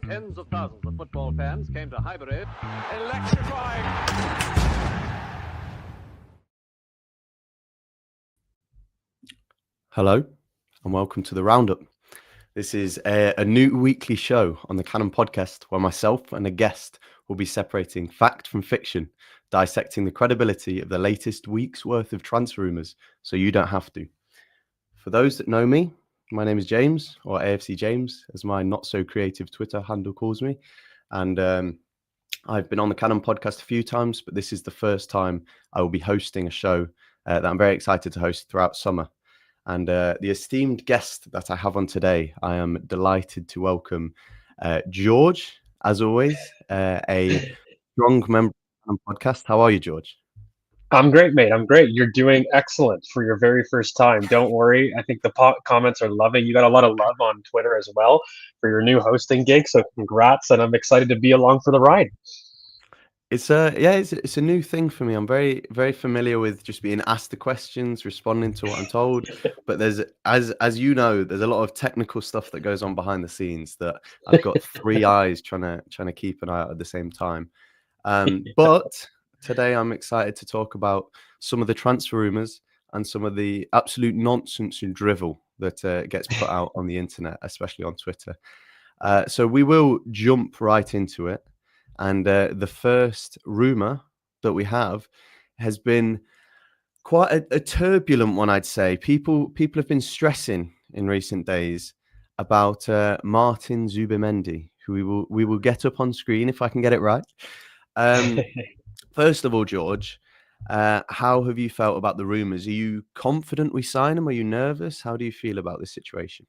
Tens of thousands of football fans came to Highbury. Electrifying. Hello, and welcome to the Roundup. This is a new weekly show on the Cannon podcast where myself and a guest will be separating fact from fiction, dissecting the credibility of the latest week's worth of transfer rumours so you don't have to. For those that know me, my name is James, or AFC James, as my not-so-creative Twitter handle calls me. And I've been on the Cannon podcast a few times, but this is the first time I will be hosting a show that I'm very excited to host throughout summer. And the esteemed guest that I have on today, I am delighted to welcome George, as always, a strong member of the podcast. How are you, George? I'm great, mate. I'm great. You're doing excellent for your very first time. Don't worry. I think the comments are loving. You got a lot of love on Twitter as well for your new hosting gig. So congrats, and I'm excited to be along for the ride. It's a new thing for me. I'm very familiar with just being asked the questions, responding to what I'm told. But there's, as you know, there's a lot of technical stuff that goes on behind the scenes that I've got three eyes trying to keep an eye out at the same time. But today I'm excited to talk about some of the transfer rumors and some of the absolute nonsense and drivel that gets put out on the internet, especially on Twitter. So we will jump right into it. And the first rumor that we have has been quite a turbulent one, I'd say. People have been stressing in recent days about Martin Zubimendi, who we will get up on screen if I can get it right. First of all, George, how have you felt about the rumors? Are you confident we sign him? Are you nervous? How do you feel about this situation?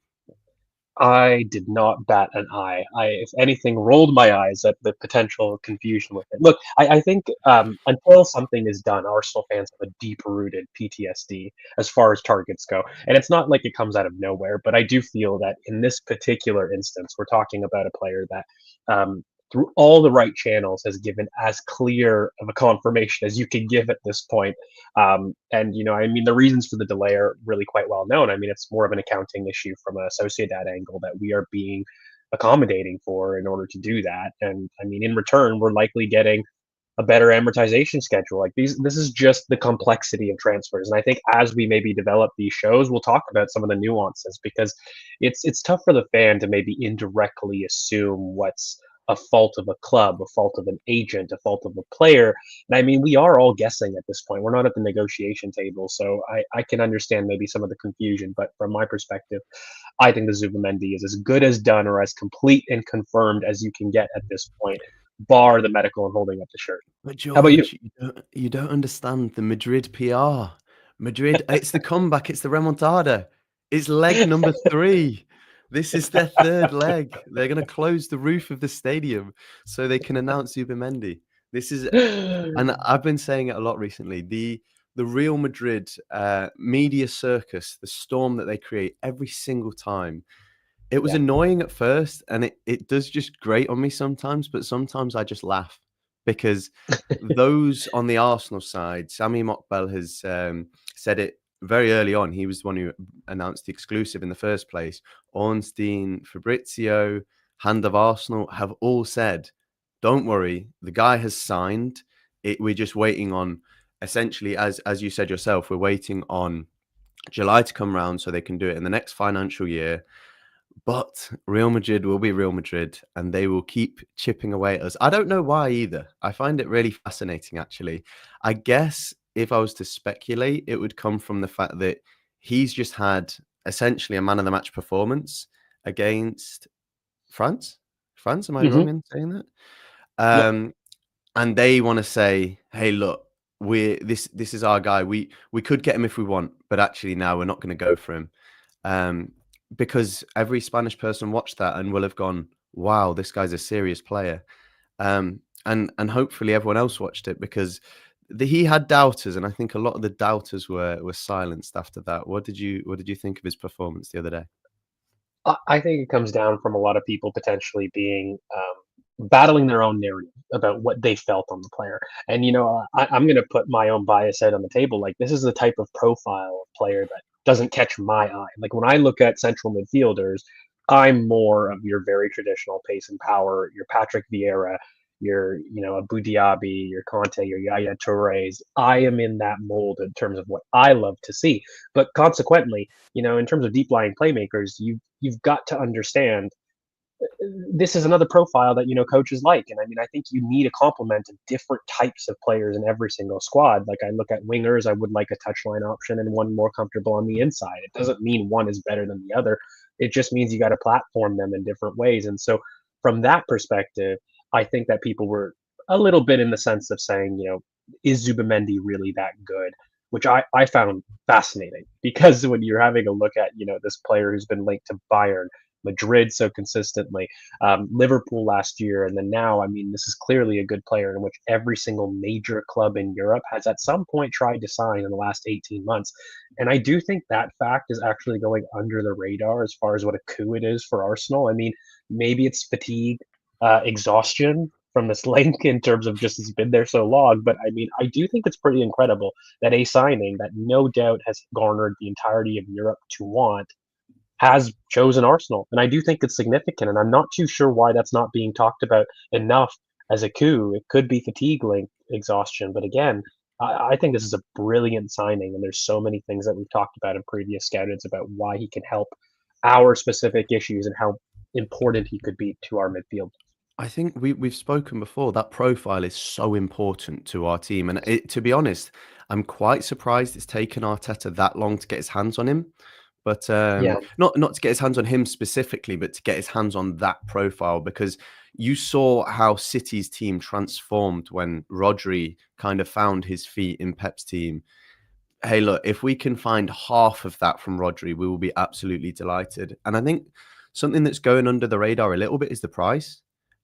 I did not bat an eye. If anything, rolled my eyes at the potential confusion with it. Look, I think until something is done, Arsenal fans have a deep-rooted PTSD as far as targets go. And it's not like it comes out of nowhere, but I do feel that in this particular instance, we're talking about a player that through all the right channels has given as clear of a confirmation as you can give at this point. And I mean, the reasons for the delay are really quite well known. I mean, it's more of an accounting issue from a Sociedad angle that we are being accommodating for in order to do that. And I mean, in return, we're likely getting a better amortization schedule. Like this is just the complexity of transfers. And I think as we maybe develop these shows, we'll talk about some of the nuances, because it's tough for the fan to maybe indirectly assume what's a fault of a club, a fault of an agent, a fault of a player. And I mean, we are all guessing at this point. We're not at the negotiation table. So I can understand maybe some of the confusion. But from my perspective, I think the Zubimendi is as good as done or as complete and confirmed as you can get at this point, bar the medical and holding up the shirt. But George, how about you? You don't understand the Madrid PR. Madrid, it's the comeback, it's the remontada. It's leg number 3. This is their third leg. They're going to close the roof of the stadium so they can announce Zubimendi. This is, and I've been saying it a lot recently, the Real Madrid media circus, the storm that they create every single time. It was annoying at first, and it does just grate on me sometimes, but sometimes I just laugh because those on the Arsenal side, Sami Mokbel has said it very early on. He was the one who announced the exclusive in the first place. Ornstein, Fabrizio, Hand of Arsenal have all said, don't worry, the guy has signed. We're just waiting on, essentially, as you said yourself, we're waiting on July to come round so they can do it in the next financial year. But Real Madrid will be Real Madrid, and they will keep chipping away at us. I don't know why either. I find it really fascinating, actually. I guess if I was to speculate, it would come from the fact that he's just had essentially a man of the match performance against France. France, am I wrong in saying that? And they want to say, hey, look, this is our guy. We could get him if we want, but actually now we're not going to go for him. Because every Spanish person watched that and will have gone, wow, this guy's a serious player. And hopefully everyone else watched it, because he had doubters, and I think a lot of the doubters were silenced after that. What did you think of his performance the other day? I think it comes down from a lot of people potentially being battling their own narrative about what they felt on the player. And I'm going to put my own bias out on the table. Like, this is the type of profile of player that doesn't catch my eye. Like, when I look at central midfielders, I'm more of your very traditional pace and power, your Patrick Vieira, your, Abu Dhabi, your Conte, your Yaya Tourés. I am in that mold in terms of what I love to see. But consequently, in terms of deep lying playmakers, you've got to understand this is another profile that coaches like. And I mean, I think you need a complement of different types of players in every single squad. Like, I look at wingers, I would like a touchline option and one more comfortable on the inside. It doesn't mean one is better than the other. It just means you got to platform them in different ways. And so from that perspective, I think that people were a little bit in the sense of saying, is Zubimendi really that good? Which I found fascinating, because when you're having a look at this player who's been linked to Bayern, Madrid so consistently, Liverpool last year, and then now, I mean, this is clearly a good player in which every single major club in Europe has at some point tried to sign in the last 18 months. And I do think that fact is actually going under the radar as far as what a coup it is for Arsenal. I mean, maybe it's fatigue, exhaustion from this link in terms of just he's been there so long. But I mean, I do think it's pretty incredible that a signing that no doubt has garnered the entirety of Europe to want has chosen Arsenal. And I do think it's significant. And I'm not too sure why that's not being talked about enough as a coup. It could be fatigue link exhaustion. But again, I think this is a brilliant signing. And there's so many things that we've talked about in previous scoutings about why he can help our specific issues and how important he could be to our midfield. I think we've spoken before. That profile is so important to our team, and to be honest, I'm quite surprised it's taken Arteta that long to get his hands on him. But Yeah. not to get his hands on him specifically, but to get his hands on that profile, because you saw how City's team transformed when Rodri kind of found his feet in Pep's team. Hey, look, if we can find half of that from Rodri, we will be absolutely delighted. And I think something that's going under the radar a little bit is the price.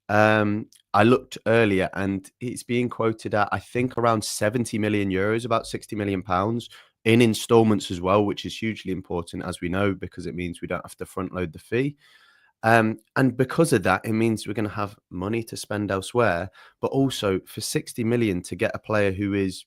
I looked earlier and it's being quoted at, I think, around 70 million euros, about 60 million pounds in installments as well, which is hugely important, as we know, because it means we don't have to front load the fee. And because of that, it means we're going to have money to spend elsewhere, but also for 60 million to get a player who is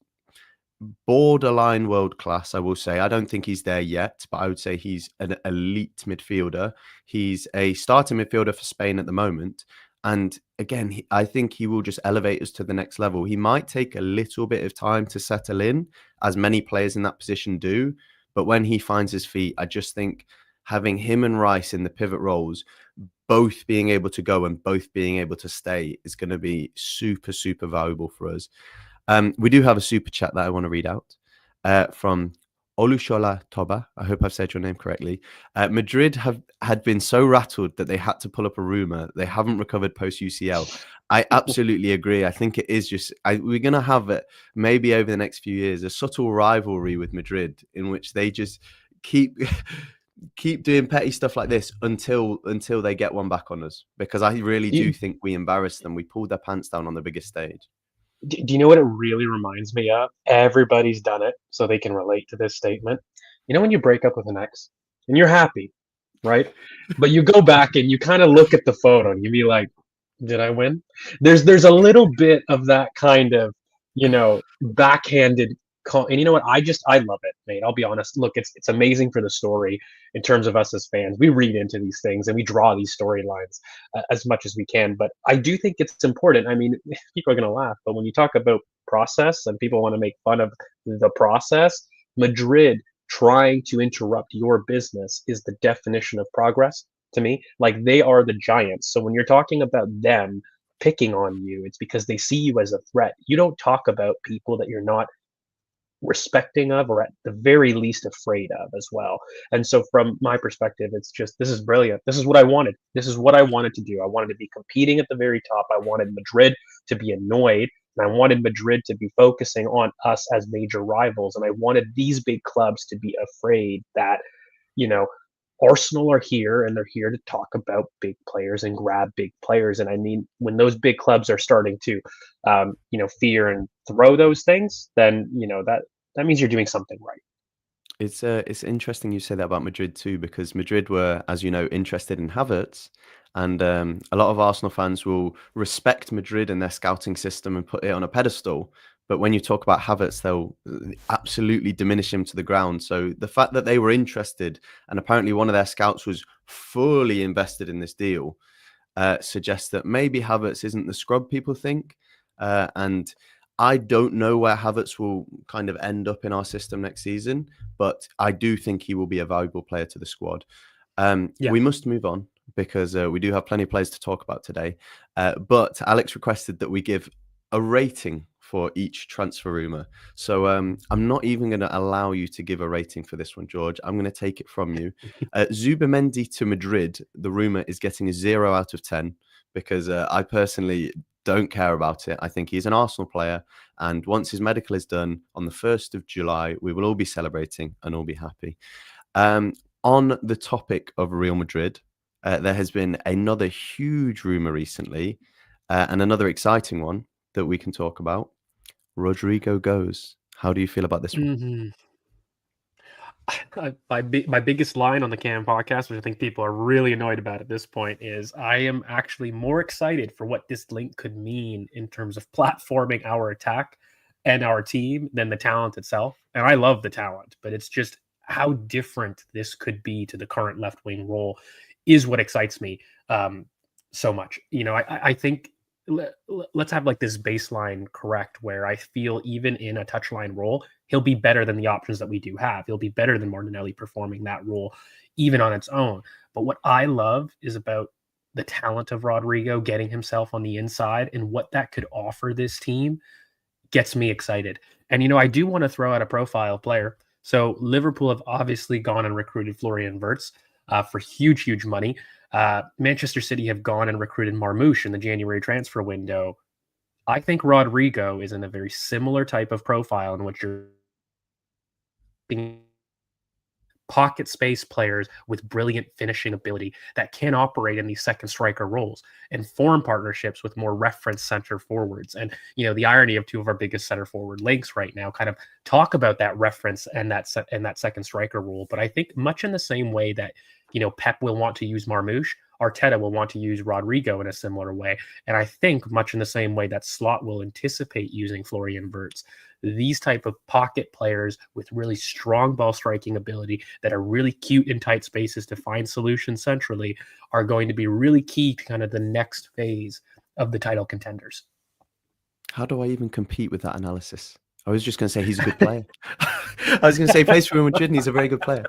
borderline world class, I will say. I don't think he's there yet, but I would say he's an elite midfielder. He's a starting midfielder for Spain at the moment. And again, I think he will just elevate us to the next level. He might take a little bit of time to settle in, as many players in that position do. But when he finds his feet, I just think having him and Rice in the pivot roles, both being able to go and both being able to stay, is going to be super, super valuable for us. We do have a super chat that I want to read out from Olushola Toba. I hope I've said your name correctly. Madrid had been so rattled that they had to pull up a rumor they haven't recovered post UCL. I absolutely agree. I think it is just we're going to have it maybe over the next few years, a subtle rivalry with Madrid in which they just keep doing petty stuff like this until they get one back on us, because I really do think we embarrassed them. We pulled their pants down on the biggest stage. Do you know what it really reminds me of? Everybody's done it, so they can relate to this statement. You know when you break up with an ex and you're happy, right? But you go back and you kind of look at the photo and you be like, "Did I win?" There's a little bit of that kind of, backhanded and you know what? I love it, mate. I'll be honest. Look, it's amazing for the story in terms of us as fans. We read into these things and we draw these storylines as much as we can. But I do think it's important. I mean, people are going to laugh, but when you talk about process and people want to make fun of the process, Madrid trying to interrupt your business is the definition of progress to me. Like, they are the giants. So when you're talking about them picking on you, it's because they see you as a threat. You don't talk about people that you're not respecting of, or at the very least afraid of as well. And so from my perspective, it's just, this is brilliant. This is what I wanted. This is what I wanted to do. I wanted to be competing at the very top. I wanted Madrid to be annoyed, and I wanted Madrid to be focusing on us as major rivals. And I wanted these big clubs to be afraid that, Arsenal are here and they're here to talk about big players and grab big players. And I mean, when those big clubs are starting to, fear and throw those things, then, that means you're doing something right. It's interesting you say that about Madrid too, because Madrid were, as you know, interested in Havertz, and a lot of Arsenal fans will respect Madrid and their scouting system and put it on a pedestal. But when you talk about Havertz, they'll absolutely diminish him to the ground. So the fact that they were interested, and apparently one of their scouts was fully invested in this deal, suggests that maybe Havertz isn't the scrub people think. And I don't know where Havertz will kind of end up in our system next season, but I do think he will be a valuable player to the squad. We must move on because we do have plenty of players to talk about today. But Alex requested that we give a rating for each transfer rumor. So I'm not even going to allow you to give a rating for this one, George. I'm going to take it from you. Zubimendi to Madrid, the rumor is getting a 0 out of 10 because I personally don't care about it. I think he's an Arsenal player. And once his medical is done on the 1st of July, we will all be celebrating and all be happy. On the topic of Real Madrid, there has been another huge rumor recently and another exciting one that we can talk about. Rodrygo goes. How do you feel about this one? My biggest line on the Cam podcast, which I think people are really annoyed about at this point, is I am actually more excited for what this link could mean in terms of platforming our attack and our team than the talent itself. And I love the talent, but it's just how different this could be to the current left wing role is what excites me so much. I think let's have like this baseline correct where I feel even in a touchline role, he'll be better than the options that we do have. He'll be better than Martinelli performing that role, even on its own. But what I love is about the talent of Rodrygo getting himself on the inside and what that could offer this team gets me excited. And, I do want to throw out a profile player. So Liverpool have obviously gone and recruited Florian Wirtz for huge, huge money. Manchester City have gone and recruited Marmoush in the January transfer window. I think Rodrygo is in a very similar type of profile in which you're pocket space players with brilliant finishing ability that can operate in these second striker roles and form partnerships with more reference center forwards. And, the irony of two of our biggest center forward links right now kind of talk about that reference and that second striker role. But I think much in the same way that, Pep will want to use Marmoush, Arteta will want to use Rodrygo in a similar way. And I think much in the same way that Slot will anticipate using Florian Wirtz, these type of pocket players with really strong ball striking ability that are really cute in tight spaces to find solutions centrally are going to be really key to kind of the next phase of the title contenders. How do I even compete with that analysis? I was just going to say he's a good player. I was going to say plays for Real Madrid and he's a very good player.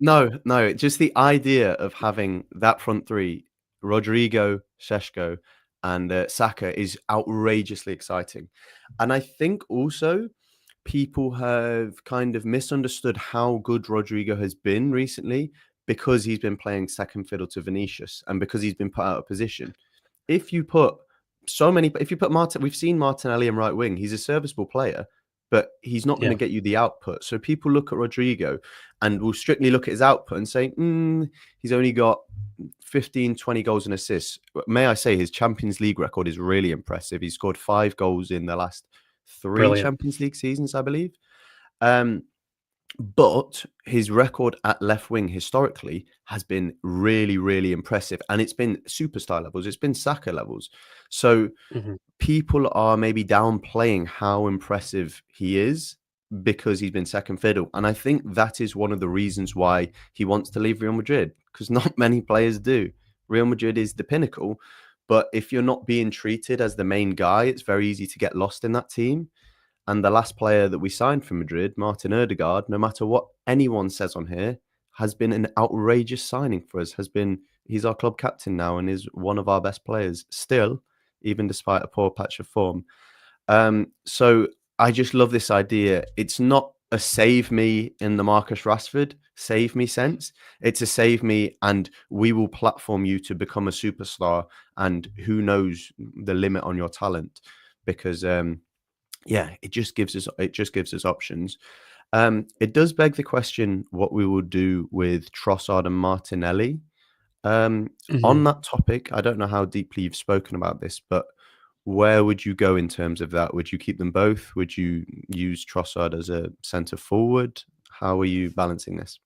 No, just the idea of having that front three, Rodrygo, Šeško, and Saka is outrageously exciting. And I think also people have kind of misunderstood how good Rodrygo has been recently because he's been playing second fiddle to Vinicius and because he's been put out of position. If you put we've seen Martinelli in right wing, he's a serviceable player, but he's not going to get you the output. So people look at Rodrygo and will strictly look at his output and say, he's only got 15, 20 goals and assists. May I say his Champions League record is really impressive. He scored 5 goals in the last 3 Champions League seasons, I believe. But his record at left wing historically has been really, really impressive. And it's been superstar levels. It's been Saka levels. So people are maybe downplaying how impressive he is because he's been second fiddle. And I think that is one of the reasons why he wants to leave Real Madrid, because not many players do. Real Madrid is the pinnacle. But if you're not being treated as the main guy, it's very easy to get lost in that team. And the last player that we signed for Madrid, Martin Ødegaard, no matter what anyone says on here, has been an outrageous signing for us. He's our club captain now and is one of our best players still, even despite a poor patch of form. So I just love this idea. It's not a save me in the Marcus Rashford save me sense. It's a save me and we will platform you to become a superstar. And who knows the limit on your talent, because it just gives us options. It does beg the question what we will do with Trossard and Martinelli. On that topic, I don't know how deeply you've spoken about this, but where would you go in terms of that? Would you keep them both? Would you use Trossard as a centre forward? How are you balancing this?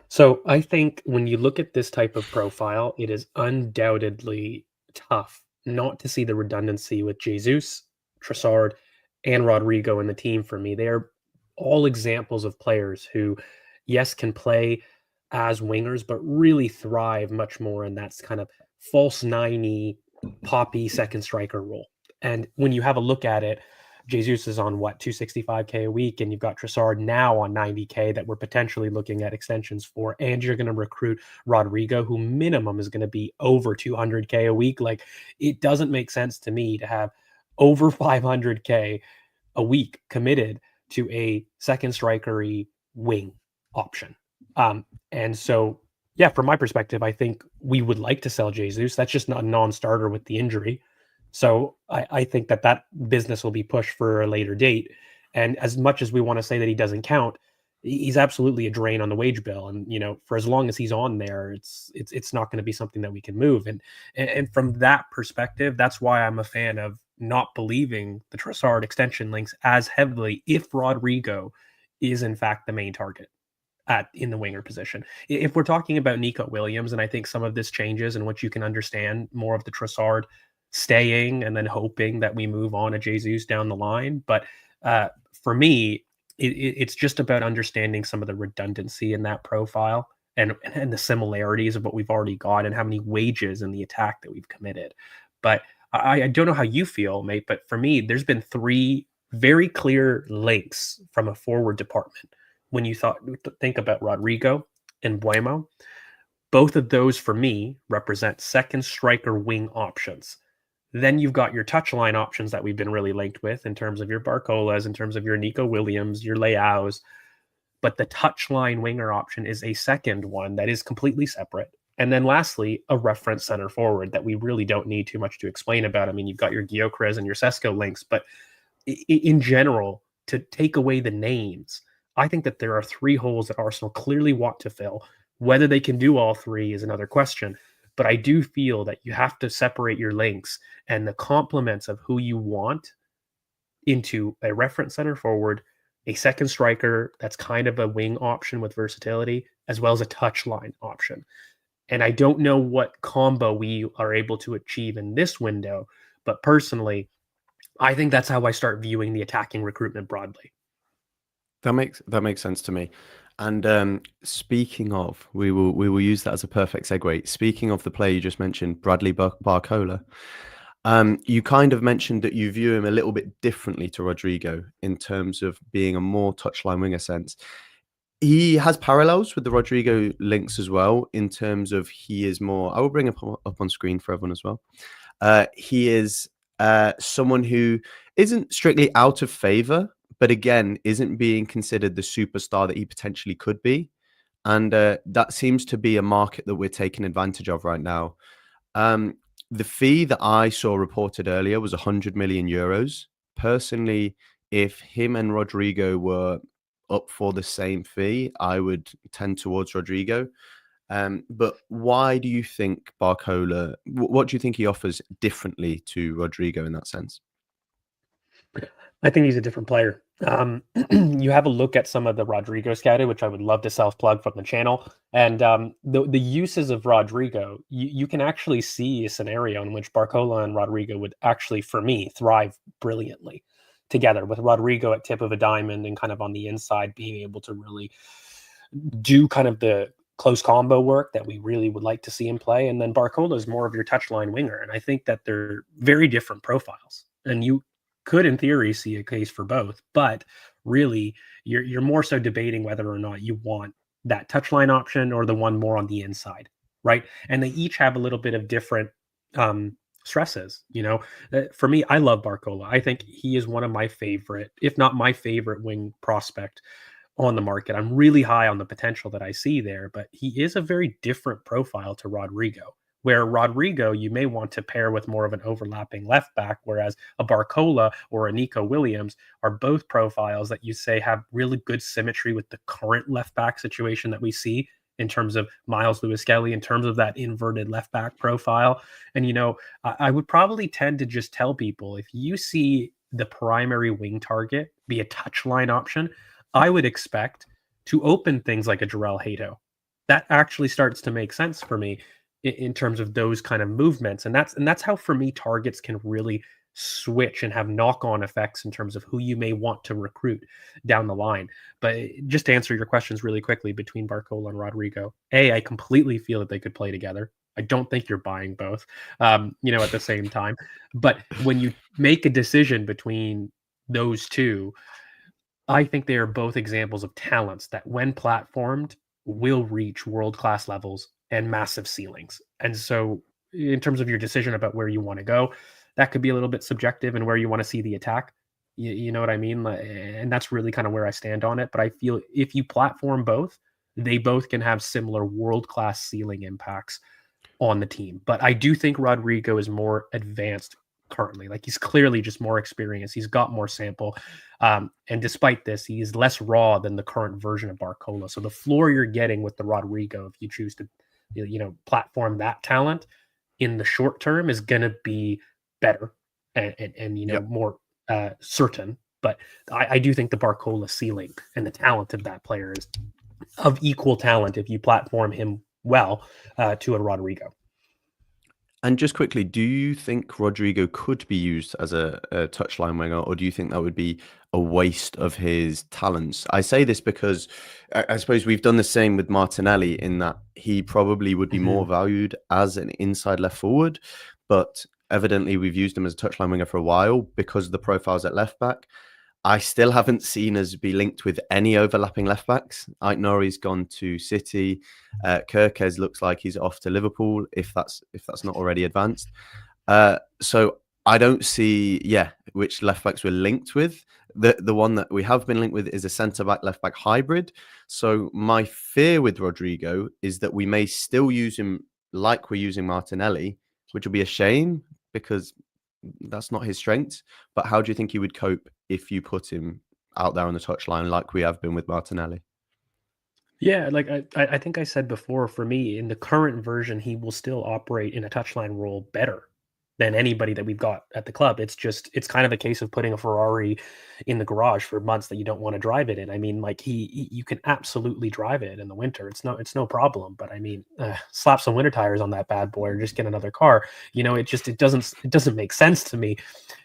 So I think when you look at this type of profile, it is undoubtedly tough not to see the redundancy with Jesus Trossard, and Rodrygo in the team for me. They are all examples of players who, yes, can play as wingers, but really thrive much more in that kind of false 90 poppy second striker role. And when you have a look at it, Jesus is on what, 265K a week, and you've got Trossard now on 90K that we're potentially looking at extensions for, and you're going to recruit Rodrygo, who minimum is going to be over 200K a week. Like, it doesn't make sense to me to have over 500K a week committed to a second strikery wing option. And so, yeah, from my perspective, I think we would like to sell Jesus. That's just not a non-starter with the injury. So I think that business will be pushed for a later date. And as much as we want to say that he doesn't count, he's absolutely a drain on the wage bill. And, for as long as he's on there, it's not going to be something that we can move. And from that perspective, that's why I'm a fan of not believing the Trossard extension links as heavily if Rodrygo is in fact the main target in the winger position. If we're talking about Nico Williams, and I think some of this changes and what you can understand more of the Trossard staying and then hoping that we move on to Jesus down the line. But for me, it's just about understanding some of the redundancy in that profile and the similarities of what we've already got and how many wages in the attack that we've committed. But I don't know how you feel, mate, but for me, there's been 3 very clear links from a forward department. When you think about Rodrygo and Buemo, both of those for me represent second striker wing options. Then you've got your touchline options that we've been really linked with in terms of your Barcolas, in terms of your Nico Williams, your Leaus. But the touchline winger option is a second one that is completely separate. And then lastly, a reference center forward that we really don't need too much to explain about. I mean, you've got your Gyökeres and your Sesko links, but in general, to take away the names, I think that there are 3 holes that Arsenal clearly want to fill. Whether they can do all 3 is another question. But I do feel that you have to separate your links and the complements of who you want into a reference center forward, a second striker that's kind of a wing option with versatility, as well as a touchline option. And I don't know what combo we are able to achieve in this window, but personally, I think that's how I start viewing the attacking recruitment broadly. That makes sense to me. And speaking of, we will use that as a perfect segue. Speaking of the player you just mentioned, Bradley Barcola, you kind of mentioned that you view him a little bit differently to Rodrygo in terms of being a more touchline winger sense. He has parallels with the Rodrygo links as well in terms of he is more. I will bring up on screen for everyone as well. He is someone who isn't strictly out of favor, but again, isn't being considered the superstar that he potentially could be. And that seems to be a market that we're taking advantage of right now. The fee that I saw reported earlier was 100 million euros. Personally, if him and Rodrygo were up for the same fee, I would tend towards Rodrygo. But why do you think Barcola, what do you think he offers differently to Rodrygo in that sense? I think he's a different player. You have a look at some of the Rodrygo scouted, which I would love to self-plug from the channel. And the uses of Rodrygo, you can actually see a scenario in which Barcola and Rodrygo would actually, for me, thrive brilliantly together, with Rodrygo at tip of a diamond and kind of on the inside being able to really do kind of the close combo work that we really would like to see him play. And then Barcola is more of your touchline winger. And I think that they're very different profiles. And you could, in theory, see a case for both. But really, you're more so debating whether or not you want that touchline option or the one more on the inside, right? And they each have a little bit of different stresses. For me, I love Barcola. I think he is one of my favorite, if not my favorite, wing prospect on the market. I'm really high on the potential that I see there, but he is a very different profile to Rodrygo, where Rodrygo you may want to pair with more of an overlapping left back, whereas a Barcola or a Nico Williams are both profiles that you say have really good symmetry with the current left back situation that we see in terms of Miles Lewis-Kelly, in terms of that inverted left back profile. And, I would probably tend to just tell people, if you see the primary wing target be a touchline option, I would expect to open things like a Jarell Hato. That actually starts to make sense for me in terms of those kind of movements. And that's how, for me, targets can really switch and have knock-on effects in terms of who you may want to recruit down the line. But just to answer your questions really quickly, between Barcola and Rodrygo, I completely feel that they could play together. I don't think you're buying both, at the same time. But when you make a decision between those two, I think they are both examples of talents that, when platformed, will reach world-class levels and massive ceilings. And so, in terms of your decision about where you want to go, that could be a little bit subjective and where you want to see the attack. You know what I mean? And that's really kind of where I stand on it. But I feel if you platform both, they both can have similar world-class ceiling impacts on the team. But I do think Rodrygo is more advanced currently. Like, he's clearly just more experienced. He's got more sample. And despite this, he is less raw than the current version of Barcola. So the floor you're getting with the Rodrygo, if you choose to, platform that talent in the short term, is going to be better and more certain. But I do think the Barcola ceiling and the talent of that player is of equal talent if you platform him well to a Rodrygo. And just quickly, do you think Rodrygo could be used as a touchline winger, or do you think that would be a waste of his talents? I say this because I suppose we've done the same with Martinelli, in that he probably would be more valued as an inside left forward, but evidently we've used him as a touchline winger for a while because of the profiles at left back. I still haven't seen us be linked with any overlapping left backs. Aït-Nouri's gone to City. Kerkez looks like he's off to Liverpool, if that's not already advanced. So I don't see, which left backs we're linked with. The one that we have been linked with is a centre back left back hybrid. So my fear with Rodrygo is that we may still use him like we're using Martinelli, which will be a shame because that's not his strength. But how do you think he would cope if you put him out there on the touchline like we have been with Martinelli? Yeah, like I think I said before, for me, in the current version, he will still operate in a touchline role better than anybody that we've got at the club. It's kind of a case of putting a Ferrari in the garage for months that you don't want to drive it in. I mean, like you can absolutely drive it in the winter. It's no problem. But I mean, slap some winter tires on that bad boy or just get another car. It doesn't make sense to me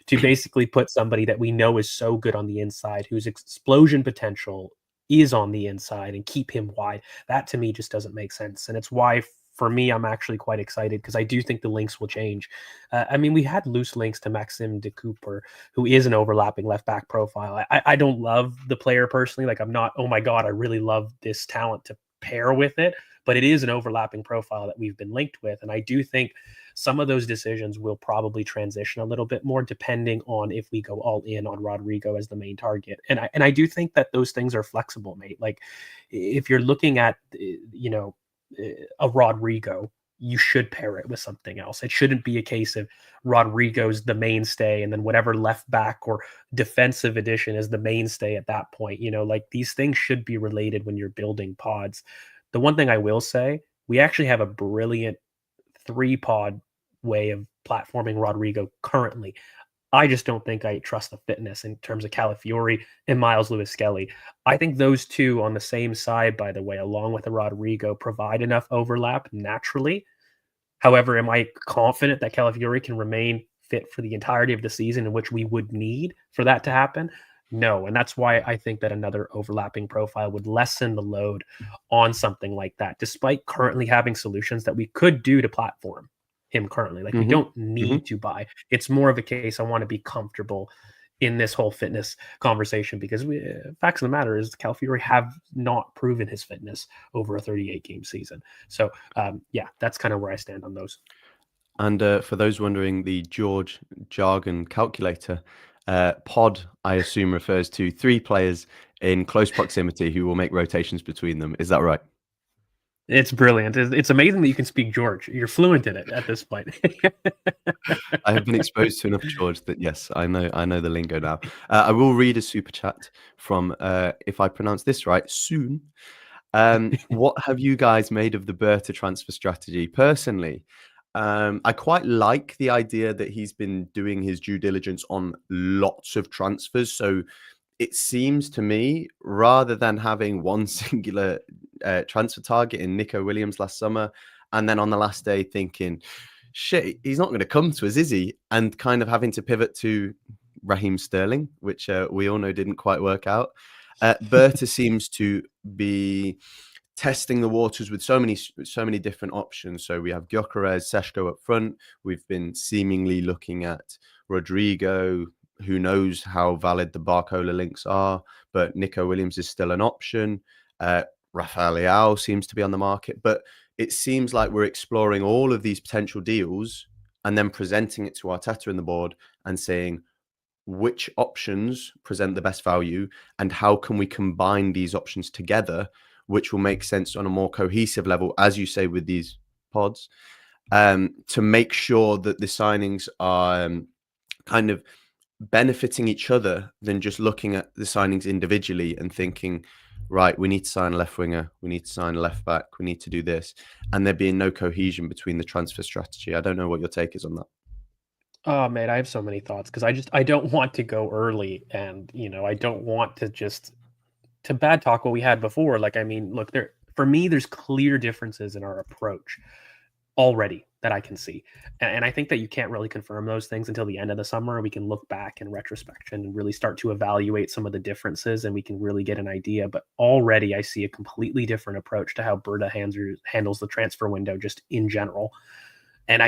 to basically put somebody that we know is so good on the inside, whose explosion potential is on the inside, and keep him wide. That to me just doesn't make sense. And it's why, for me, I'm actually quite excited, because I do think the links will change. I mean, we had loose links to Maxime de Cooper, who is an overlapping left back profile. I don't love the player personally. Like, I'm not, oh my God, I really love this talent to pair with it. But it is an overlapping profile that we've been linked with. And I do think some of those decisions will probably transition a little bit more, depending on if we go all in on Rodrygo as the main target. And I do think that those things are flexible, mate. Like, if you're looking at, a Rodrygo, you should pair it with something else. It shouldn't be a case of Rodrygo's the mainstay and then whatever left back or defensive addition is the mainstay at that point. Like, these things should be related when you're building pods. The one thing I will say, we actually have a brilliant 3-pod way of platforming Rodrygo currently. I just don't think I trust the fitness in terms of Calafiori and Miles Lewis-Skelly. I think those two on the same side, by the way, along with the Rodrygo, provide enough overlap naturally. However, am I confident that Calafiori can remain fit for the entirety of the season, in which we would need for that to happen? No. And that's why I think that another overlapping profile would lessen the load on something like that, despite currently having solutions that we could do to platform him currently. Like, we don't need to buy. It's more of a case, I want to be comfortable in this whole fitness conversation, because facts of the matter is Calafiori have not proven his fitness over a 38-game season. So, that's kind of where I stand on those. And for those wondering, the George jargon calculator, pod, I assume, refers to 3 players in close proximity who will make rotations between them. Is that right? It's brilliant. It's amazing that you can speak George. You're fluent in it at this point. I have been exposed to enough George that, yes, I know the lingo now. I will read a super chat from, if I pronounce this right, Soon. What have you guys made of the Berta transfer strategy? Personally, I quite like the idea that he's been doing his due diligence on lots of transfers. So it seems to me, rather than having one singular transfer target in Nico Williams last summer, and then on the last day thinking, shit, he's not going to come to us, is he? And kind of having to pivot to Raheem Sterling, which we all know didn't quite work out. Berta seems to be testing the waters with so many different options. So we have Gyökeres, Seshko up front. We've been seemingly looking at Rodrygo. Who knows how valid the Barcola links are, but Nico Williams is still an option. Rafael Leao seems to be on the market, but it seems like we're exploring all of these potential deals and then presenting it to Arteta and the board and saying which options present the best value and how can we combine these options together, which will make sense on a more cohesive level, as you say, with these pods, to make sure that the signings are kind of benefiting each other than just looking at the signings individually and thinking, right, we need to sign a left winger, we need to sign a left back, we need to do this, and there being no cohesion between the transfer strategy. I don't know what your take is on that. Oh man, I have so many thoughts because I don't want to go early, and I don't want to just to bad talk what we had before. Like, I mean, look, for me, there's clear differences in our approach already that I can see. And I think that you can't really confirm those things until the end of the summer. We can look back in retrospection and really start to evaluate some of the differences, and we can really get an idea. But already I see a completely different approach to how Berta handles the transfer window just in general. And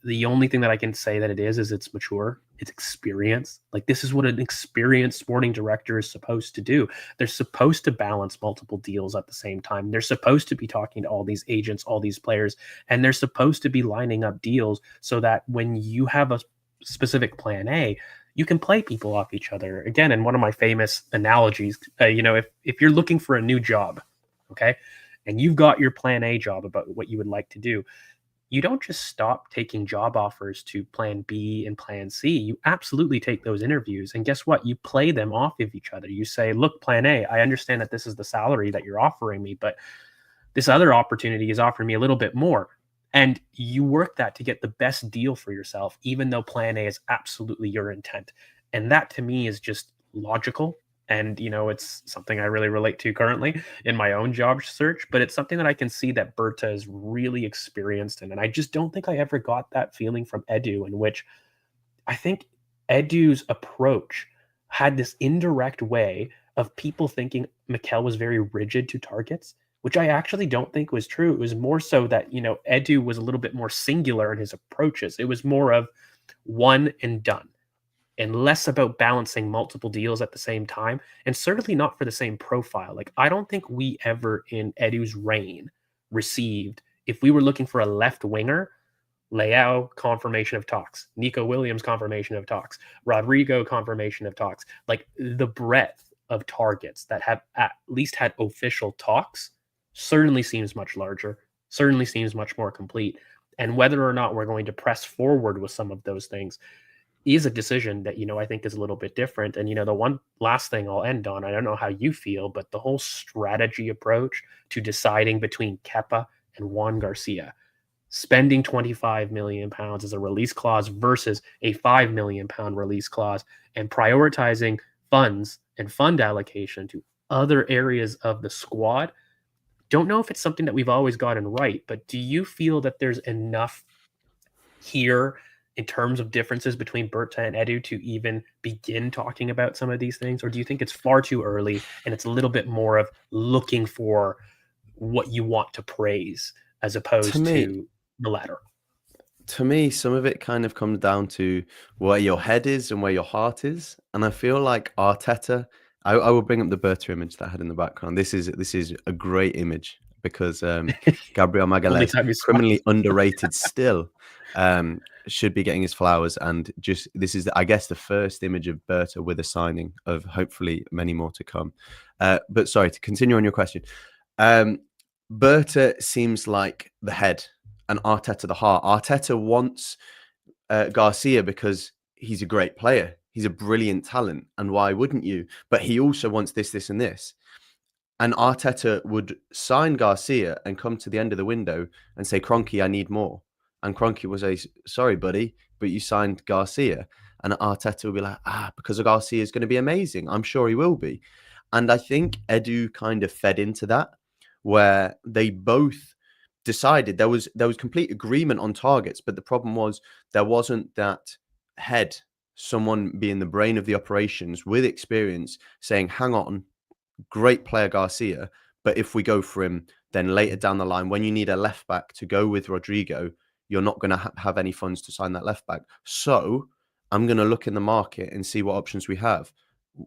the only thing that I can say that it is it's mature, it's experience. Like, this is what an experienced sporting director is supposed to do. They're supposed to balance multiple deals at the same time. They're supposed to be talking to all these agents, all these players, and they're supposed to be lining up deals so that when you have a specific plan A, you can play people off each other. Again, in one of my famous analogies, if you're looking for a new job, okay, and you've got your plan A job about what you would like to do, you don't just stop taking job offers to plan B and plan C. You absolutely take those interviews. And guess what? You play them off of each other. You say, look, plan A, I understand that this is the salary that you're offering me, but this other opportunity is offering me a little bit more. And you work that to get the best deal for yourself, even though plan A is absolutely your intent. And that to me is just logical. And, it's something I really relate to currently in my own job search, but it's something that I can see that Berta is really experienced in. And I just don't think I ever got that feeling from Edu, in which I think Edu's approach had this indirect way of people thinking Mikel was very rigid to targets, which I actually don't think was true. It was more so that, Edu was a little bit more singular in his approaches. It was more of one and done, and less about balancing multiple deals at the same time, and certainly not for the same profile. Like, I don't think we ever in Edu's reign received, if we were looking for a left winger, Leao confirmation of talks, Nico Williams confirmation of talks, Rodrygo confirmation of talks. Like, the breadth of targets that have at least had official talks certainly seems much larger, certainly seems much more complete. And whether or not we're going to press forward with some of those things is a decision that, I think is a little bit different. And, the one last thing I'll end on, I don't know how you feel, but the whole strategy approach to deciding between Kepa and Juan Garcia, spending £25 million as a release clause versus a £5 million release clause, and prioritizing funds and fund allocation to other areas of the squad. Don't know if it's something that we've always gotten right, but do you feel that there's enough here in terms of differences between Berta and Edu to even begin talking about some of these things? Or do you think it's far too early and it's a little bit more of looking for what you want to praise as opposed to the latter? To me, some of it kind of comes down to where your head is and where your heart is. And I feel like Arteta, I will bring up the Berta image that I had in the background. This is a great image because Gabriel Magalhaes, criminally underrated still, should be getting his flowers. And just this is, I guess, the first image of Berta with a signing of hopefully many more to come. But sorry, to continue on your question, Berta seems like the head and Arteta the heart. Arteta wants Garcia because he's a great player. He's a brilliant talent. And why wouldn't you? But he also wants this, this, and this. And Arteta would sign Garcia and come to the end of the window and say, Kroenke, I need more. And Kroenke will say, sorry, buddy, but you signed Garcia. And Arteta will be like, because Garcia is going to be amazing. I'm sure he will be. And I think Edu kind of fed into that, where they both decided there was complete agreement on targets, but the problem was there wasn't that head, someone being the brain of the operations with experience saying, hang on, great player Garcia, but if we go for him, then later down the line, when you need a left back to go with Rodrygo, you're not going to have any funds to sign that left back. So I'm going to look in the market and see what options we have.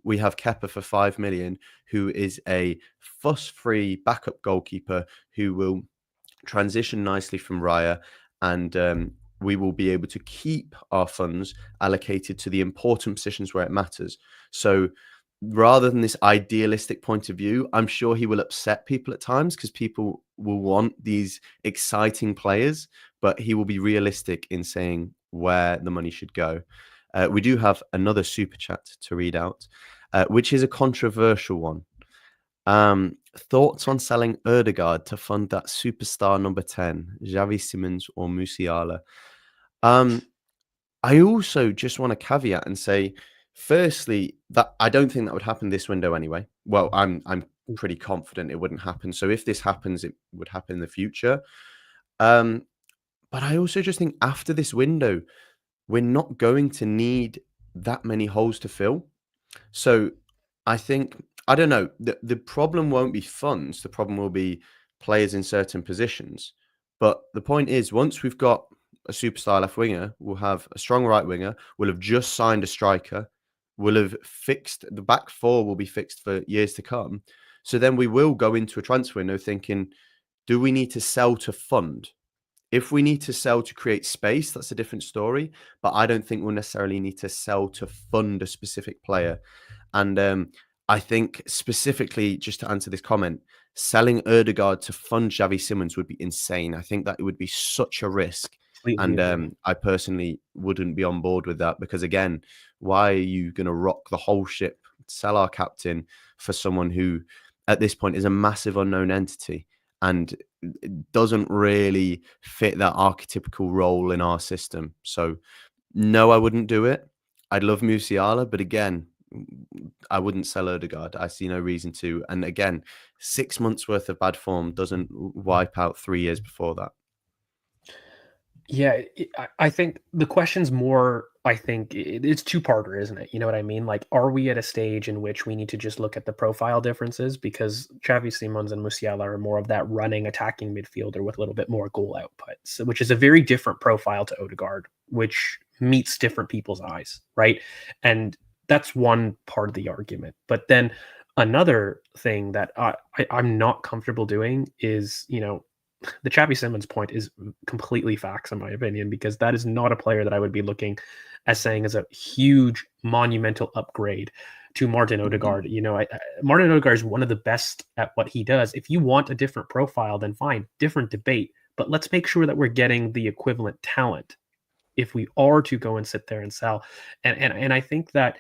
We have Kepa for 5 million, who is a fuss-free backup goalkeeper who will transition nicely from Raya, and we will be able to keep our funds allocated to the important positions where it matters. So rather than this idealistic point of view, I'm sure he will upset people at times because people will want these exciting players, but he will be realistic in saying where the money should go. We do have another super chat to read out, which is a controversial one. Thoughts on selling Ødegaard to fund that superstar number 10, Xavi Simons or Musiala? I also just want to caveat and say, firstly, that I don't think that would happen this window anyway. Well, I'm pretty confident it wouldn't happen. So if this happens, it would happen in the future. But I also just think after this window, we're not going to need that many holes to fill. So I think, I don't know, the problem won't be funds. The problem will be players in certain positions. But the point is, once we've got a superstar left winger, we'll have a strong right winger, we'll have just signed a striker, we'll have fixed, the back four will be fixed for years to come. So then we will go into a transfer window thinking, do we need to sell to fund? If we need to sell to create space, that's a different story. But I don't think we'll necessarily need to sell to fund a specific player. And I think specifically, just to answer this comment, selling Ødegaard to fund Xavi Simons would be insane. I think that it would be such a risk. And I personally wouldn't be on board with that because, again, why are you going to rock the whole ship, sell our captain for someone who at this point is a massive unknown entity and doesn't really fit that archetypical role in our system? So no, I wouldn't do it. I'd love Musiala, but again, I wouldn't sell Ødegaard. I see no reason to. And again, 6 months worth of bad form doesn't wipe out 3 years before that. Yeah, I think the question's more, I think it's two-parter, isn't it? You know what I mean? Like, are we at a stage in which we need to just look at the profile differences? Because Xavi Simons and Musiala are more of that running, attacking midfielder with a little bit more goal output, so, which is a very different profile to Ødegaard, which meets different people's eyes, right? And that's one part of the argument. But then another thing that I'm not comfortable doing is, the Xavi Simons point is completely facts, in my opinion, because that is not a player that I would be looking as saying is a huge monumental upgrade to Martin Ødegaard. Martin Ødegaard is one of the best at what he does. If you want a different profile, then fine, different debate. But let's make sure that we're getting the equivalent talent if we are to go and sit there and sell. And I think that,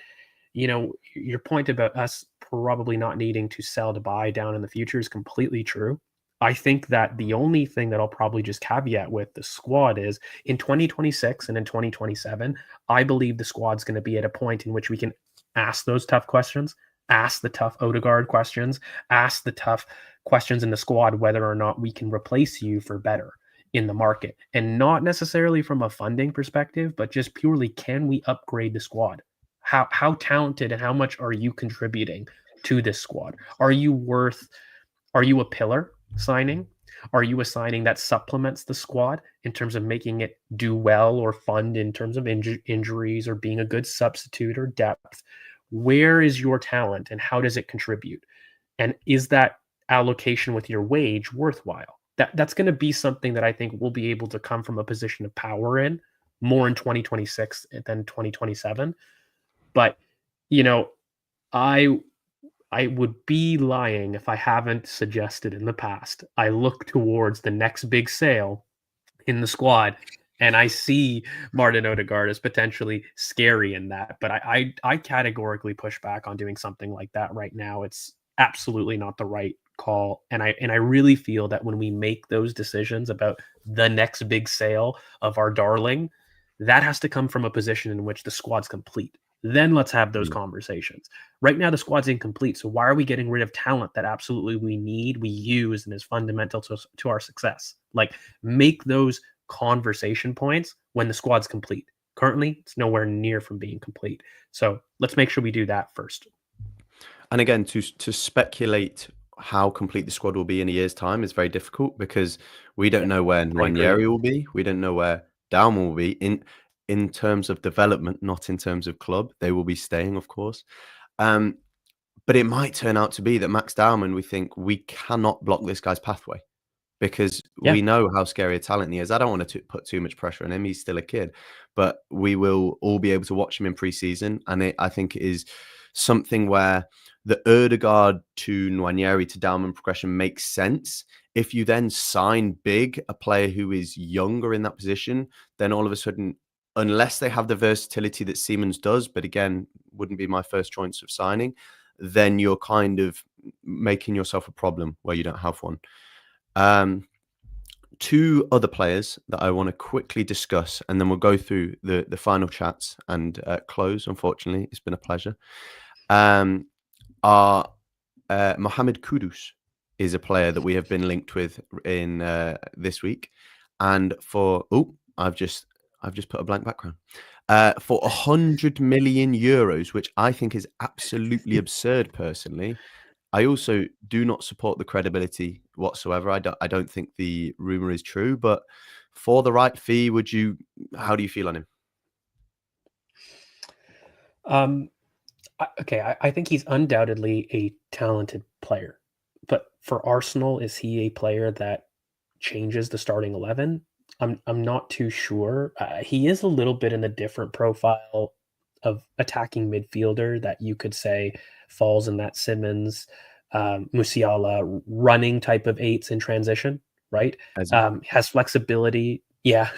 your point about us probably not needing to sell to buy down in the future is completely true. I think that the only thing that I'll probably just caveat with the squad is in 2026 and in 2027, I believe the squad's going to be at a point in which we can ask those tough questions, ask the tough Ødegaard questions, ask the tough questions in the squad, whether or not we can replace you for better in the market. And not necessarily from a funding perspective, but just purely, can we upgrade the squad? How talented and how much are you contributing to this squad? Are you a pillar signing? Are you a signing that supplements the squad in terms of making it do well or fund in terms of injuries or being a good substitute or depth? Where is your talent and how does it contribute? And is that allocation with your wage worthwhile? That's going to be something that I think we'll be able to come from a position of power in more in 2026 than 2027. But, I would be lying if I haven't suggested in the past, I look towards the next big sale in the squad and I see Martin Ødegaard as potentially scary in that. But I categorically push back on doing something like that right now. It's absolutely not the right call. And I really feel that when we make those decisions about the next big sale of our darling, that has to come from a position in which the squad's complete. Then let's have those conversations. Right now, the squad's incomplete. So why are we getting rid of talent that absolutely we need, we use, and is fundamental to our success? Like, make those conversation points when the squad's complete. Currently, it's nowhere near from being complete. So let's make sure we do that first. And again, to speculate how complete the squad will be in a year's time is very difficult because we don't know where Nwaneri will be. We don't know where Dalman will be in terms of development, not in terms of club. They will be staying, of course. But it might turn out to be that Max Dalman, we think we cannot block this guy's pathway because we know how scary a talent he is. I don't want to put too much pressure on him. He's still a kid, but we will all be able to watch him in pre-season. And I think it is something where the Ødegaard to Nwaneri to Dalman progression makes sense. If you then sign big a player who is younger in that position, then all of a sudden, unless they have the versatility that Siemens does, but again, wouldn't be my first choice of signing, then you're kind of making yourself a problem where you don't have one. Two other players that I want to quickly discuss, and then we'll go through the final chats and close. Unfortunately, it's been a pleasure. Are Mohamed Kudus is a player that we have been linked with in this week, and for I've just put a blank background for 100 million euros, which I think is absolutely absurd. Personally, I also do not support the credibility whatsoever. I don't think the rumor is true, but for the right fee, how do you feel on him? I think he's undoubtedly a talented player, but for Arsenal, is he a player that changes the starting 11? I'm not too sure. He is a little bit in a different profile of attacking midfielder that you could say falls in that Simmons, Musiala running type of eights in transition, right? Has flexibility. Yeah.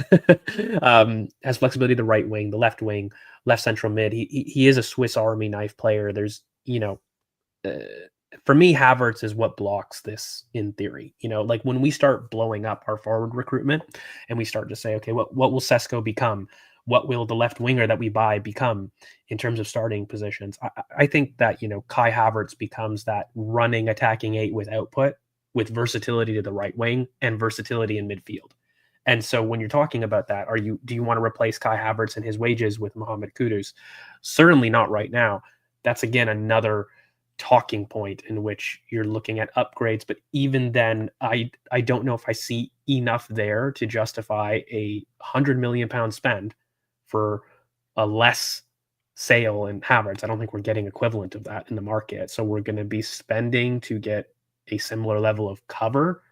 Has flexibility the right wing, the left wing, left central mid. He is a Swiss Army knife player. There's, for me, Havertz is what blocks this in theory. Like when we start blowing up our forward recruitment and we start to say, okay, what will Sesko become? What will the left winger that we buy become in terms of starting positions? I think that, Kai Havertz becomes that running attacking eight with output, with versatility to the right wing and versatility in midfield. And so when you're talking about that, do you want to replace Kai Havertz and his wages with Mohamed Kudus? Certainly not right now. That's again another talking point in which you're looking at upgrades, but even then I don't know if I see enough there to justify a £100 million spend for a less sale in Havertz. I don't think we're getting equivalent of that in the market. So we're going to be spending to get a similar level of cover,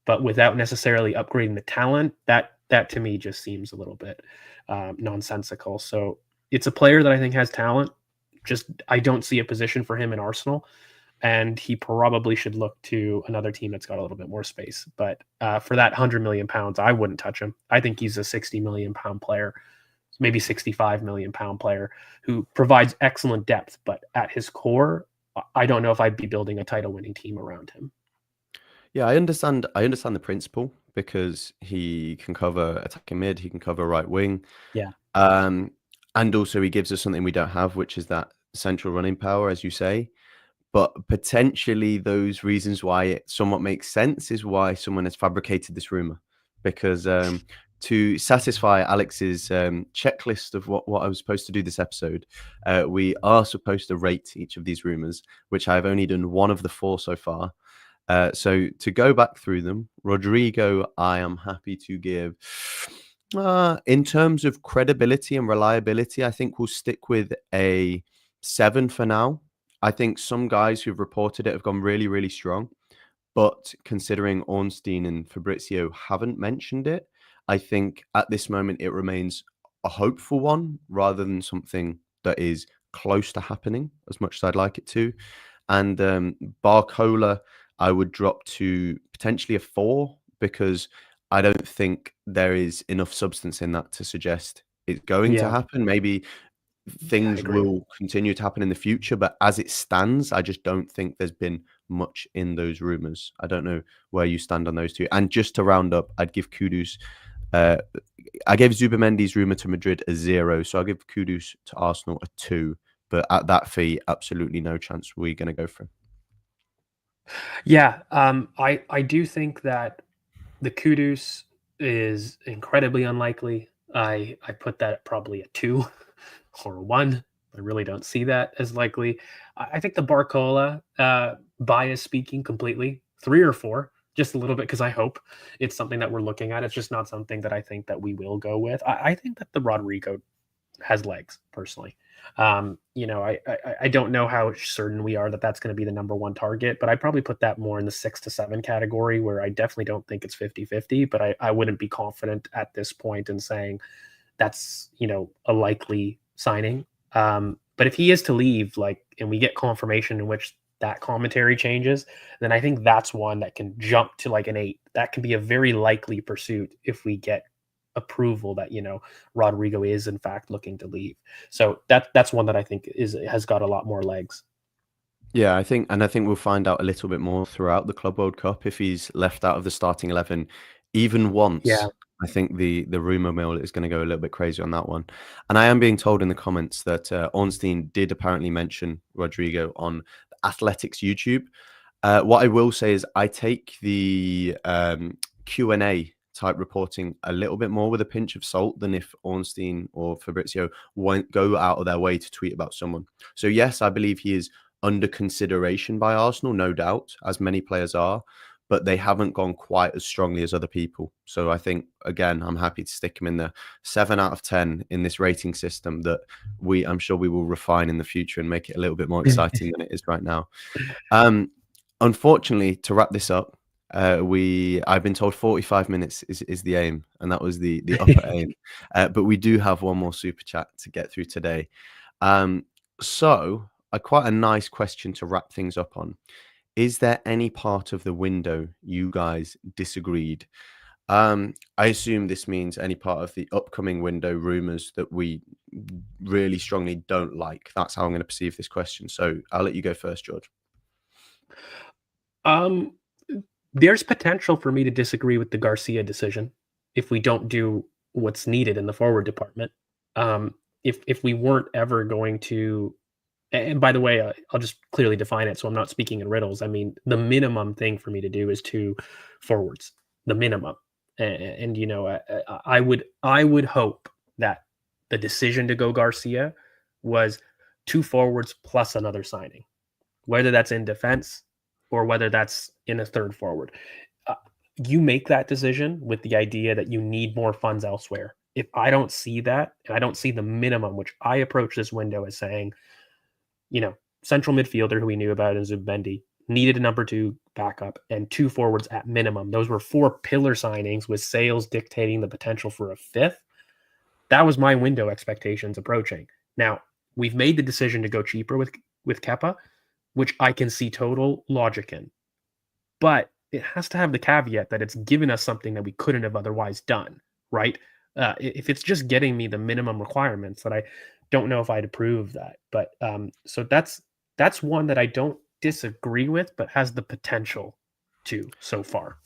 but without necessarily upgrading the talent. That to me just seems a little bit nonsensical. So it's a player that I think has talent. Just I don't see a position for him in Arsenal, and he probably should look to another team that's got a little bit more space. But for that £100 million, I wouldn't touch him. I think he's a £60 million player, maybe £65 million player who provides excellent depth. But at his core, I don't know if I'd be building a title-winning team around him. Yeah, I understand the principle because he can cover attacking mid, he can cover right wing. Yeah. And also he gives us something we don't have, which is that central running power, as you say. But potentially those reasons why it somewhat makes sense is why someone has fabricated this rumor. Because to satisfy Alex's checklist of what I was supposed to do this episode, we are supposed to rate each of these rumors, which I've only done one of the 4 so far. So to go back through them, Rodrygo, I am happy to give... in terms of credibility and reliability, I think we'll stick with a 7 for now. I think some guys who've reported it have gone really, really strong. But considering Ornstein and Fabrizio haven't mentioned it, I think at this moment it remains a hopeful one rather than something that is close to happening as much as I'd like it to. And Barcola, I would drop to potentially a 4 because I don't think there is enough substance in that to suggest it's going to happen. Maybe things will continue to happen in the future, but as it stands, I just don't think there's been much in those rumors. I don't know where you stand on those two. And just to round up, I'd give Kudus I gave Zubimendi's rumour to Madrid a 0, so I'll give Kudus to Arsenal a 2. But at that fee, absolutely no chance we're going to go for him. Yeah, I do think that the Kudus is incredibly unlikely. I put that at probably a 2 or a 1. I really don't see that as likely. I think the Barcola, bias speaking completely, 3 or 4, just a little bit because I hope it's something that we're looking at. It's just not something that I think that we will go with. I think that the Rodrygo has legs personally. I don't know how certain we are that that's going to be the number one target, but I'd probably put that more in the 6 to 7 category, where I definitely don't think it's 50-50, but I wouldn't be confident at this point in saying that's, a likely signing. But if he is to leave, and we get confirmation in which that commentary changes, then I think that's one that can jump to like an 8. That can be a very likely pursuit if we get approval that Rodrygo is in fact looking to leave. So that's one that I think has got a lot more legs. Yeah, I think we'll find out a little bit more throughout the Club World Cup if he's left out of the starting 11 even once. Yeah. I think the rumor mill is going to go a little bit crazy on that one. And I am being told in the comments that Ornstein did apparently mention Rodrygo on Athletics YouTube. What I will say is I take the Q&A type reporting a little bit more with a pinch of salt than if Ornstein or Fabrizio won't go out of their way to tweet about someone. So yes, I believe he is under consideration by Arsenal, no doubt, as many players are, but they haven't gone quite as strongly as other people. So I think, again, I'm happy to stick him in the 7 out of 10 in this rating system that I'm sure we will refine in the future and make it a little bit more exciting than it is right now. Unfortunately, to wrap this up, I've been told 45 minutes is the aim, and that was the upper aim. But we do have one more super chat to get through today. So quite a nice question to wrap things up on. Is there any part of the window you guys disagreed? I assume this means any part of the upcoming window rumors that we really strongly don't like. That's how I'm going to perceive this question. So I'll let you go first, George. There's potential for me to disagree with the Garcia decision if we don't do what's needed in the forward department. If we weren't ever going to, and by the way, I'll just clearly define it so I'm not speaking in riddles. I mean, the minimum thing for me to do is 2 forwards, the minimum. And I would hope that the decision to go Garcia was 2 forwards plus another signing, whether that's in defense or whether that's in a third forward. You make that decision with the idea that you need more funds elsewhere. If I don't see that, and I don't see the minimum, which I approach this window as saying, central midfielder who we knew about in Zubimendi needed a number 2 backup and 2 forwards at minimum. Those were 4 pillar signings with sales dictating the potential for a 5th. That was my window expectations approaching. Now, we've made the decision to go cheaper with Kepa, which I can see total logic in. But it has to have the caveat that it's given us something that we couldn't have otherwise done, right? If it's just getting me the minimum requirements, that I don't know if I'd approve that. But so that's one that I don't disagree with, but has the potential to so far.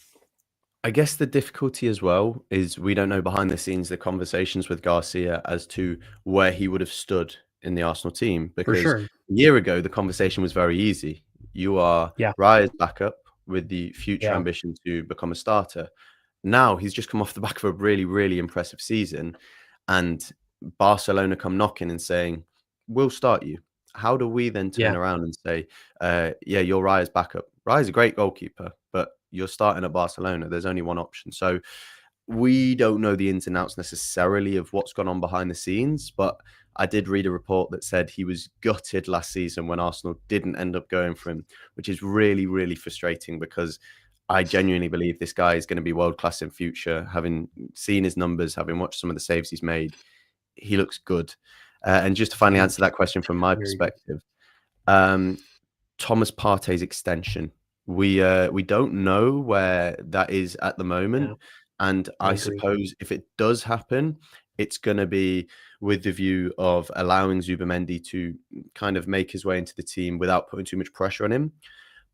I guess the difficulty as well is we don't know behind the scenes the conversations with Garcia as to where he would have stood in the Arsenal team. Because a year ago, the conversation was very easy. You are Raya's backup with the future ambition to become a starter. Now he's just come off the back of a really, really impressive season, and Barcelona come knocking and saying, we'll start you. How do we then turn around and say, you're Raya's backup? Raya's a great goalkeeper, but you're starting at Barcelona. There's only one option. So we don't know the ins and outs necessarily of what's gone on behind the scenes, but I did read a report that said he was gutted last season when Arsenal didn't end up going for him, which is really, really frustrating because I genuinely believe this guy is going to be world-class in future. Having seen his numbers, having watched some of the saves he's made, he looks good. And just to finally answer that question from my perspective, Thomas Partey's extension. We don't know where that is at the moment. And I suppose if it does happen, it's going to be with the view of allowing Zubimendi to kind of make his way into the team without putting too much pressure on him.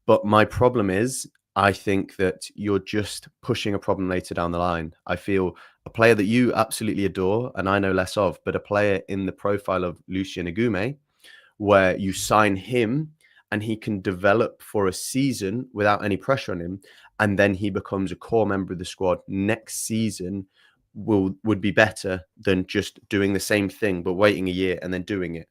But my problem is, I think that you're just pushing a problem later down the line. I feel a player that you absolutely adore and I know less of, but a player in the profile of Lucien Agume, where you sign him and he can develop for a season without any pressure on him, and then he becomes a core member of the squad next season, would be better than just doing the same thing but waiting a year and then doing it.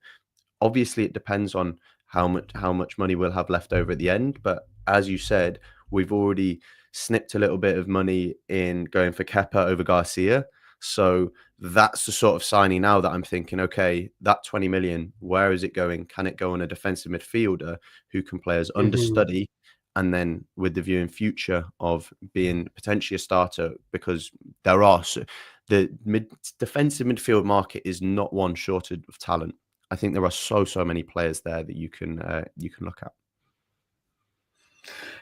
Obviously, it depends on how much money we'll have left over at the end. But as you said, we've already snipped a little bit of money in going for Kepa over Garcia. So that's the sort of signing now that I'm thinking, okay, that 20 million, where is it going? Can it go on a defensive midfielder who can play as understudy? And then with the view in future of being potentially a starter, because there are the defensive midfield market is not one shorted of talent. I think there are so many players there that you can look at.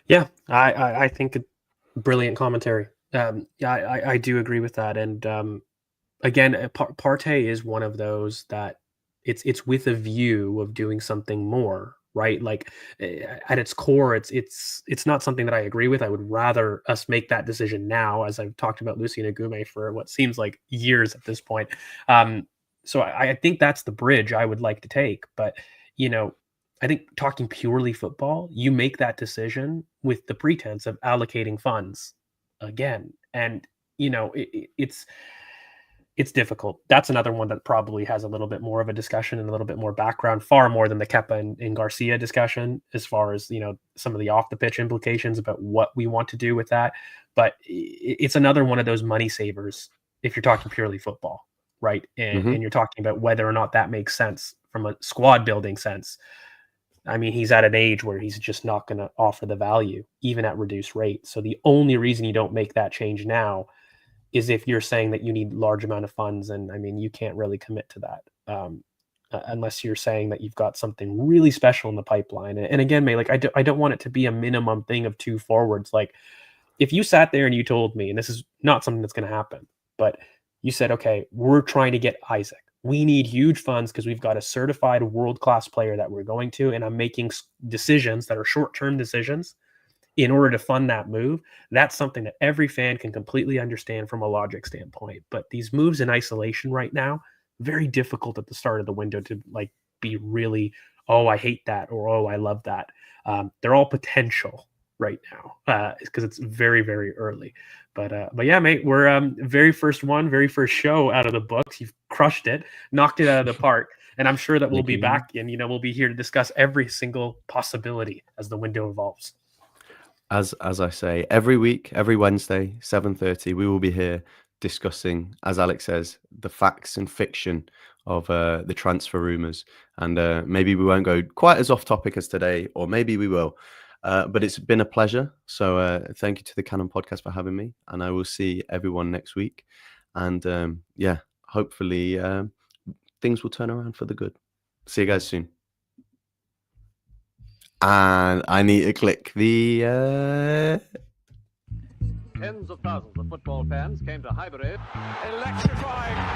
Yeah, I think brilliant commentary. I do agree with that. And again, Partey is one of those that it's with a view of doing something more, right? Like at its core, it's not something that I agree with. I would rather us make that decision now, as I've talked about Lucien Agume for what seems like years at this point. So I think that's the bridge I would like to take. But, I think talking purely football, you make that decision with the pretense of allocating funds again. And, it's difficult. That's another one that probably has a little bit more of a discussion and a little bit more background, far more than the Kepa and Garcia discussion, as far as, some of the off the pitch implications about what we want to do with that. But it's another one of those money savers if you're talking purely football, right? And you're talking about whether or not that makes sense from a squad building sense. I mean, he's at an age where he's just not going to offer the value, even at reduced rate. So the only reason you don't make that change now is if you're saying that you need large amount of funds. And I mean, you can't really commit to that unless you're saying that you've got something really special in the pipeline. And again, May, like I don't want it to be a minimum thing of 2 forwards. Like if you sat there and you told me, and this is not something that's going to happen, but you said, okay, we're trying to get Isaac. We need huge funds because we've got a certified world-class player that we're going to, and I'm making decisions that are short-term decisions in order to fund that move. That's something that every fan can completely understand from a logic standpoint. But these moves in isolation right now, very difficult at the start of the window to like be really, oh, I hate that, or oh, I love that. They're all potential right now because it's very, very early. But yeah, mate, we're very first show out of the books. You've crushed it, knocked it out of the park. And I'm sure that we'll be back and, we'll be here to discuss every single possibility as the window evolves. As I say, every week, every Wednesday, 7:30, we will be here discussing, as Alex says, the facts and fiction of the transfer rumours. And maybe we won't go quite as off topic as today, or maybe we will. But it's been a pleasure. So thank you to the Cannon Podcast for having me. And I will see everyone next week. And hopefully things will turn around for the good. See you guys soon. And I need to click the... Tens of thousands of football fans came to Highbury. Electrifying